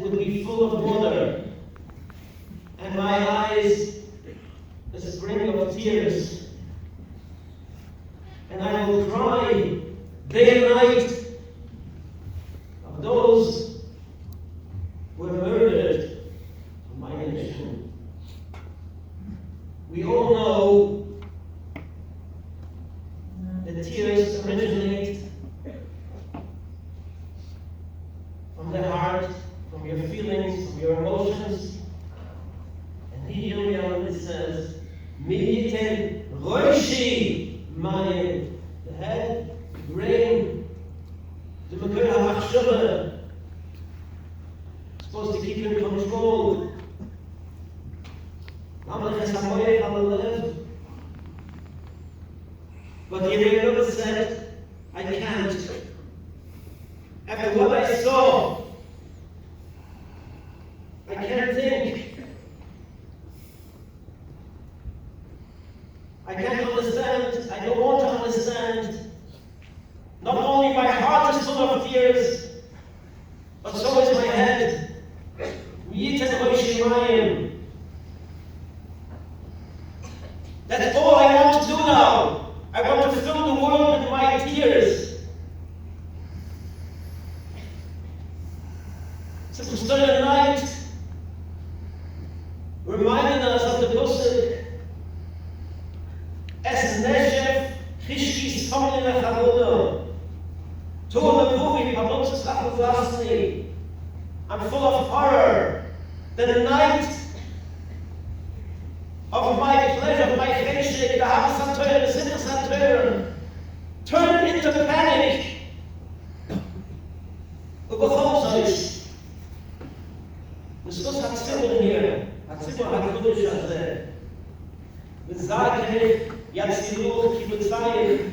would be full of water, and my eyes a spring of tears, and I will cry day and night of those who were murdered for my nation. We all know that tears originate from the heart, from your feelings, from your emotions. And here Yirmiyahu says, Mi yiten roishi mayim, the head, the brain, the makor hamachshava, supposed to keep you in control. But Yirmiyahu said, I can't. After what I saw, I can't think. I can't understand. I don't want to understand. Not only my heart is full of tears, but so is my head. That's all I want to do now. I want to fill the world with my tears. So to start at night, reminding us of the pasuk, Es neshef chishki somni lechavuno, tu levuvi pamotzes lachuvasni. I'm full of horror. The night of my pleasure, of my cheshek, the Hamas HaTorah, the Simchas HaTorah, turned into panic. Ubechol Niskus HaTzibur here, HaTzibur HaKudosh Hazeh, V'zakeh Yatziluch Kibutzayim.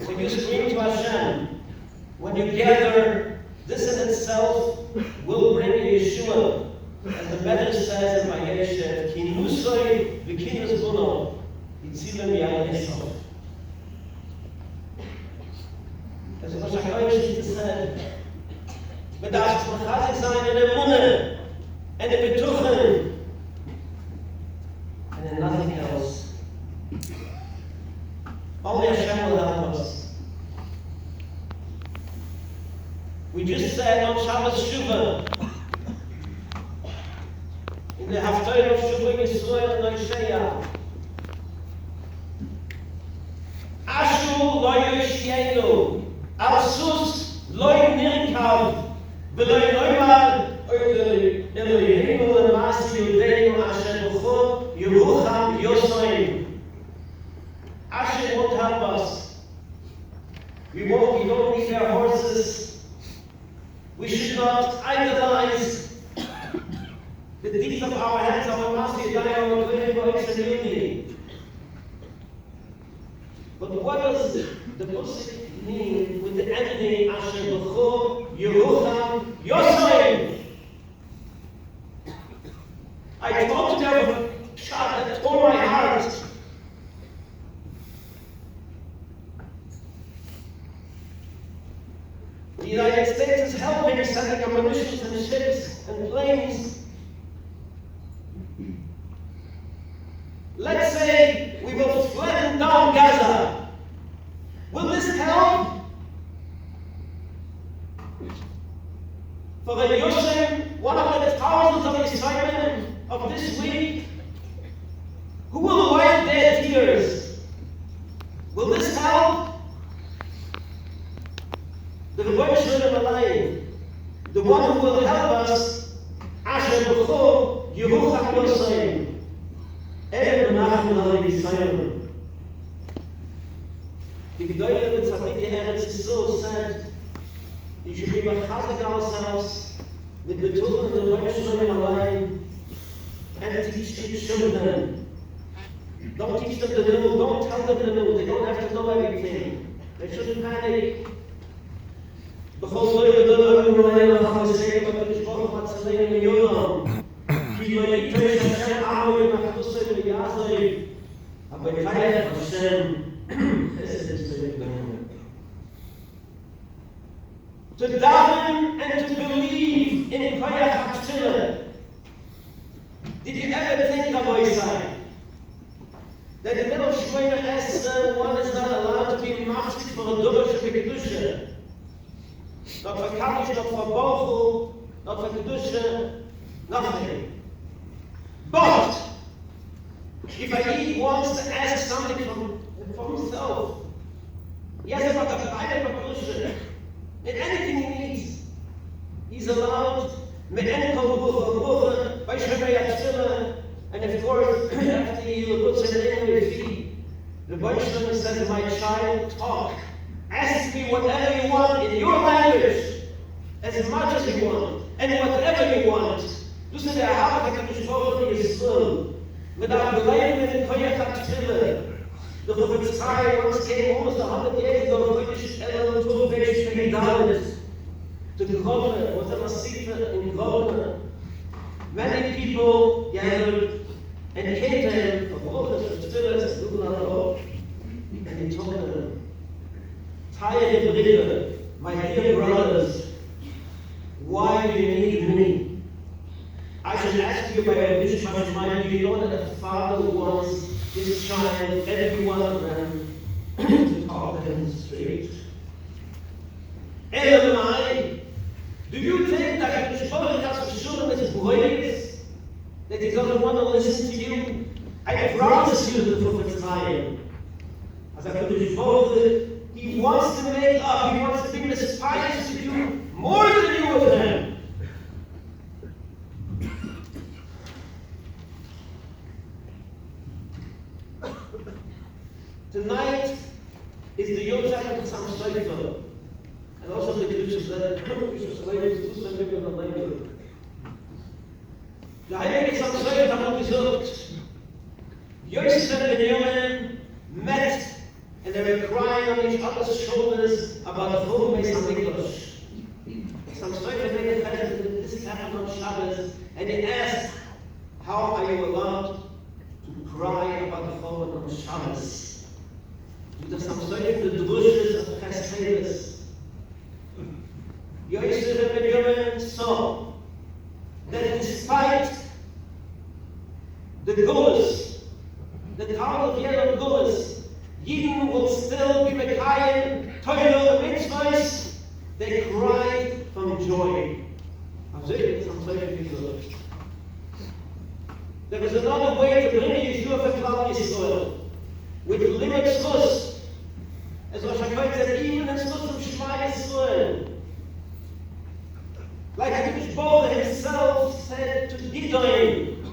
When you scream to Hashem, when you gather, this in itself will bring Yeshua. As the Medrash says in Vayeshev, Ki nusoi v'kinus buno, yitzilem yal Esau. As the Rosh HaKodesh said, wir darfst mechazik sein in der Munde, and in Betuchen, and in nothing else. Only Hashem will help us. We just said on Shabbos Shuvah, in the Haftarah of Shuvah Yisrael and Hosea, Ashu lo yoshienu, Alsus lo nirkav, v'lo yoimar Eloheinu l'masi yudeinu asher b'chol Yerucham Yosoim. Asher won't help us. We don't need our horses. We should not idolize the deeds of our hands, our master, our unity. But what does the pasuk mean with the ending Asher b'chol Yerucham Yosoim? I talked to them, shot that tore my heart. The United States is helping, sending ammunition and ships and planes. Let's say we will flatten down Gaza. Will this help? For the Yosem, one of the thousands of Israelim of this week, who will wipe their tears? Will this help? The Rebbe Shalom Alayim, the one who will help us, Asher B'chol Yerucham Yosoim, Erev Menachem L'Alevi Yisrael. The Gedolim of Tzaddik Eretz Yisrael said, you should be mechazik ourselves with the tools of the Rebbe Shalom Alayim and teach the children. Don't teach them the new, don't tell them the new, they don't have to know everything. They shouldn't panic. בכל לא ידעו אולי לחמסי במשפחות מצלעים מיום כי לא ייתן השם עמו ומחדוסי ויעזרי אבל חייך השם חסד סביבנו. To daven and to believe in Koyach not for Kedusha, nothing. But if he wants to ask something from himself, he has about a private Kedusha, and anything he needs, he's allowed. And of course, after he puts it in his feet, the Bais says, my child, talk. Ask me whatever you want in your language, as much as you want, and whatever you want. Du sagst, der Herr hat gesprochen, ist so. Mit einem bleibenden Koyach-Tfille. The Prophet once came almost 100 years ago, British Ellen to British McDonald's. The governor was a Masita in governor. Many people gathered and came to him for Brooklyn, and he told them, tired brother, my dear brothers, why do you need me? I should ask you by a wish much mind, do you know that a father wants his child, every one of them, to talk them straight? Elamai, do you think that the Shpurah has for sure is boys, that he doesn't want to listen to you? I promise you the Prophet's time. As I put it forward, he wants to make up, he wants to be inspired to do more than you with him. Tonight is the Yom Tov of Sam Shleifer, and also the Kedusha that Kedusha Shleifer is two Shleifer in the language. The Heilige Sam Shleifer hat gesagt, Yosef and Benjamin met, and they were crying on each other's shoulders about the whole Bais HaMikdash. Sam Shleifer made it better that this happened on Shabbos, and he asked, how are you allowed to cry about the fallen on Shabbos? That some sort of the drushes of Chesed. Yosef and Benjamin saw that despite the gulas, the town of yellow gulas, Yidden would still be Mekayim, Torah, and mitzvahs. They cried from joy. There was another way to bring Yeshua for Klal Yisrael, with limit schus. As Rosh HaKoyt said, even in schus of Shema Yisrael. Like Hakadosh Baruch Hu himself said to Gideon,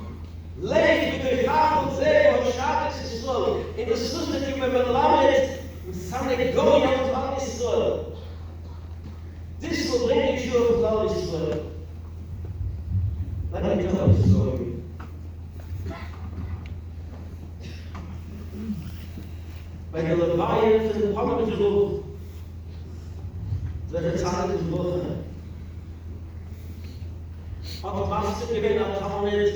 Lev b'tochach u'zeh Shabbos Yisrael. In the schus that you were melamed, Misameh Goyim of Klal Yisrael. This will bring Yeshua for Klal Yisrael. Let me tell you a story. Bei der Levaya für den Pommerberuf wird der Zeit gebrochen. Aber was zu gewinnen hat Talmud,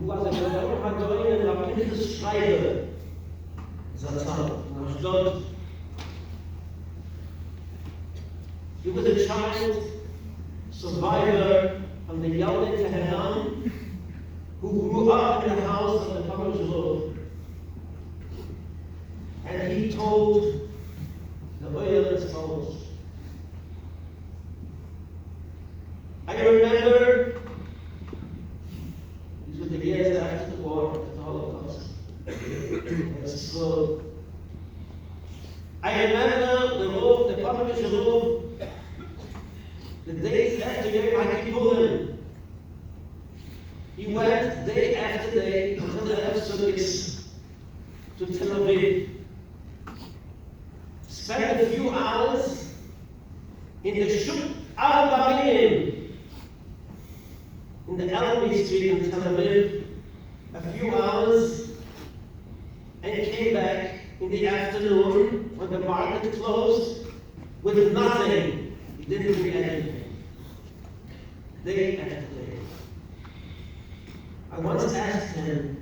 was er gesagt hat, in der Pintes Schreibe, Satan, nach Stott. He was a child survivor from the Yaldi Tehran who grew up in the house of the Pommerberuf. And he told the oil as follows. I remember, these were the years after the war, the Holocaust. It's slow. I remember the Pommerberuf Roof, the days after Yom Kippurim. He went day after day until the Efsukis to Tel Aviv. Spent a few hours in the Shuk al-Babinim, in the Almy Street in Tel Aviv, a few hours, and came back in the afternoon when the market closed with nothing. He didn't do anything. Day after day. I once asked him,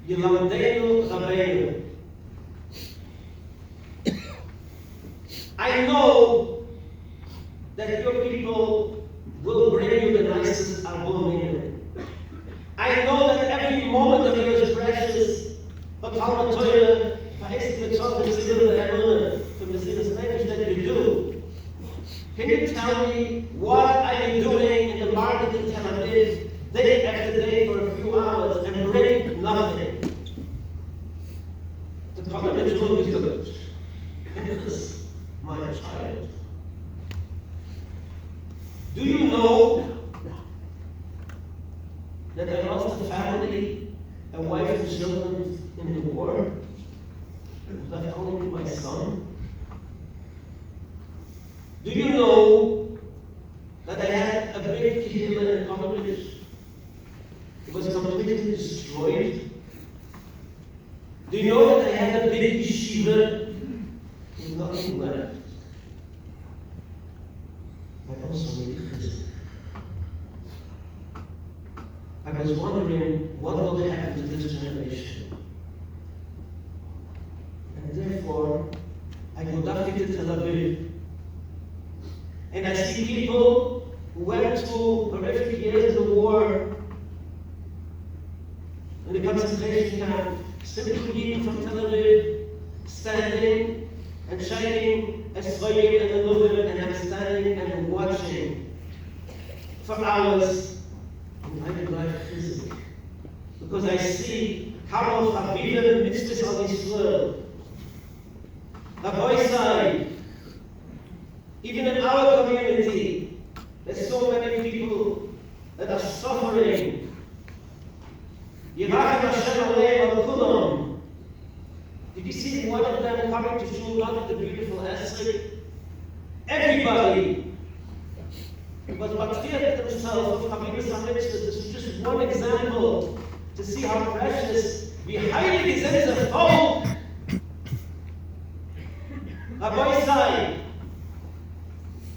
Yilamdeinu Rabbeinu, I know that your people will bring you the nicest album. I know that every moment of yours is precious, but Talmud Torah, that you do. Can you tell me what I day after day for a few hours and bring nothing. The parliament is good. Because, my child, do you know that I lost a family, a wife and children in the war? Left only my son? Do you know that I had a big hill in college? It was completely destroyed. Do you know that I had a big yeshiva with nothing left? I also made prison. I was wondering what will happen to this generation. And therefore, I go back to Tel Aviv. And I see people who went through horrific years of the war in the concentration camp, simply from Tel Aviv, standing and shining a Esrayim and a Lubim, and I'm standing and watching for hours, and I drive physically. Because I see how Chavivim mitzvahs on Israel. The Bais side, even in our community, there's so many people that are suffering. Yaacov Hashem Aleim al Kulam. Did you see one of them coming to shul, not the beautiful essay? Everybody was matir themselves with Chavivus HaMitzvah. This is just one example to see how precious we highly gesehen the Volk. Rabbi Sai,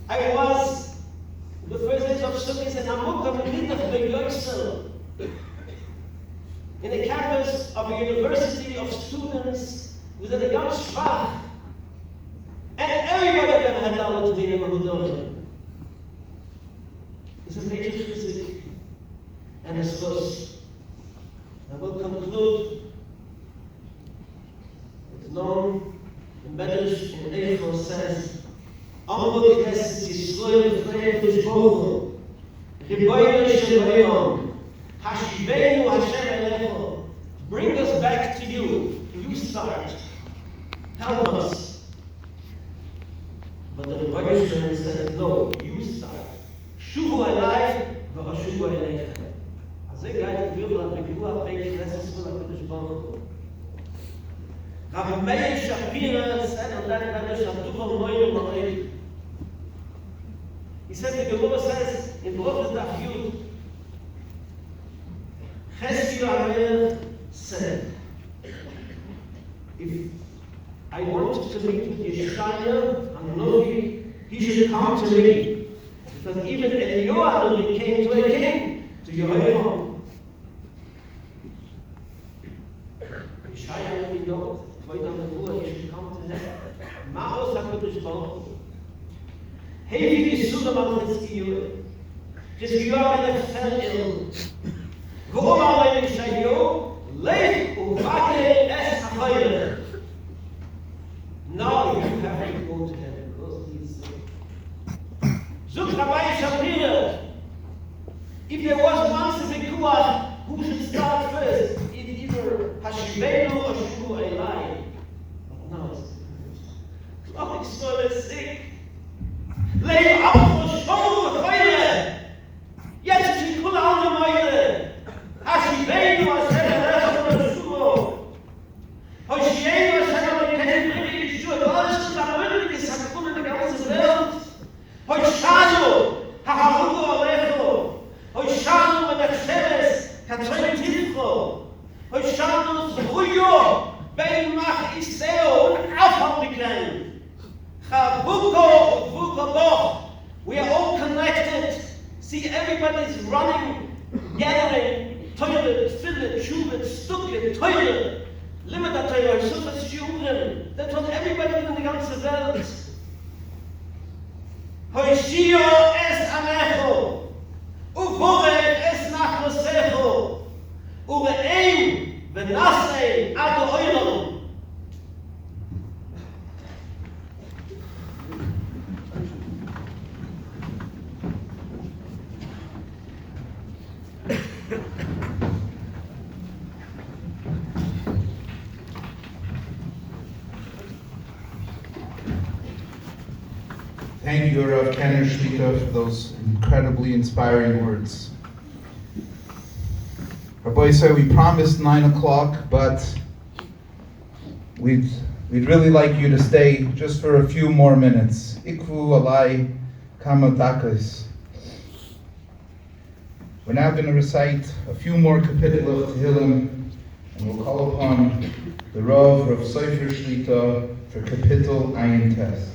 I was the first days of Sukkot in Amukam in the Yoksel, in the campus of a university of students within the Gam Shvach, and everybody of them had knowledge to be in Mahudom. It's a major physics and a source. I will conclude with known in Medrash in Eichel says, Amud Knesset Yisrael V'Fnei Tushbochu Riboyno Shemayom Hashivenu Hashem Elecho. Bring us back to you. You start. Help us. But the Riboyno Shemayim said, no, you start. Shuvu Elai V'Ashuvu Eleichem. As they guide the people of the Geulah Beit Knesset Yisrael V'Tushbochu. Rav Meir Shapira said on that Medrash of Tuchel Moed Moed. He said, the Gemara says in Brachos Daf Yud, Chesed HaMelech said, if I want to meet with Yeshaya Hanavi, he should come to me. Because even Eliyahu Hanavi came to a king, to Yehoram. Yeshaya Hanavi knows. He should come to him. Ma'os HaKadosh Baruch Hu. Hevi Yisudam Al-Chizkiyu. Chizkiyu HaMelech fell ill. V'omar Yeshayahu, Lech u'vakeh es ha'chayilech. Now you have to go to him because he is sick. Zuk Rabbi Shapira. If there was once a Vikuah, who should start first? Either Hashivenu or Shuvu Elai. No, Klal Yisrael is sick. Leif Apfel Shovu V'Choyle. Jetzt ist die Kula an der Meile. Hashivenu Hashem Elecho V'Shuvu. Hoshienu Hashem Elecho V'Shuvu. Alles zusammen ist Hakun in der ganzen Welt. Hoshanu Haharugu Alecho. Hoshanu Menachsheres Katzoy Tifcho. Hoshanu Zvuyo. Bein Mach Iseo and Afamrikan. Chabuko Vuko Boch. We are all connected. See, everybody's running, gathering, toilet, fillet, shuvit, stukket, toilet, limita toilet, sufet, shurim. That's what everybody in the ganze Welt. Hoshio es amecho. Uvore es nachlosecho. Ureim v'nasei ad oilom. Thank you, Rav Kenner Shlita, for those incredibly inspiring words. Rabbi said we promised 9 o'clock, but we'd really like you to stay just for a few more minutes. Ikvu alai kama dakas. We're now going to recite a few more kapitel of Tehillim, and we'll call upon the Rav Sefer Shlita for kapitel Ayin Tes.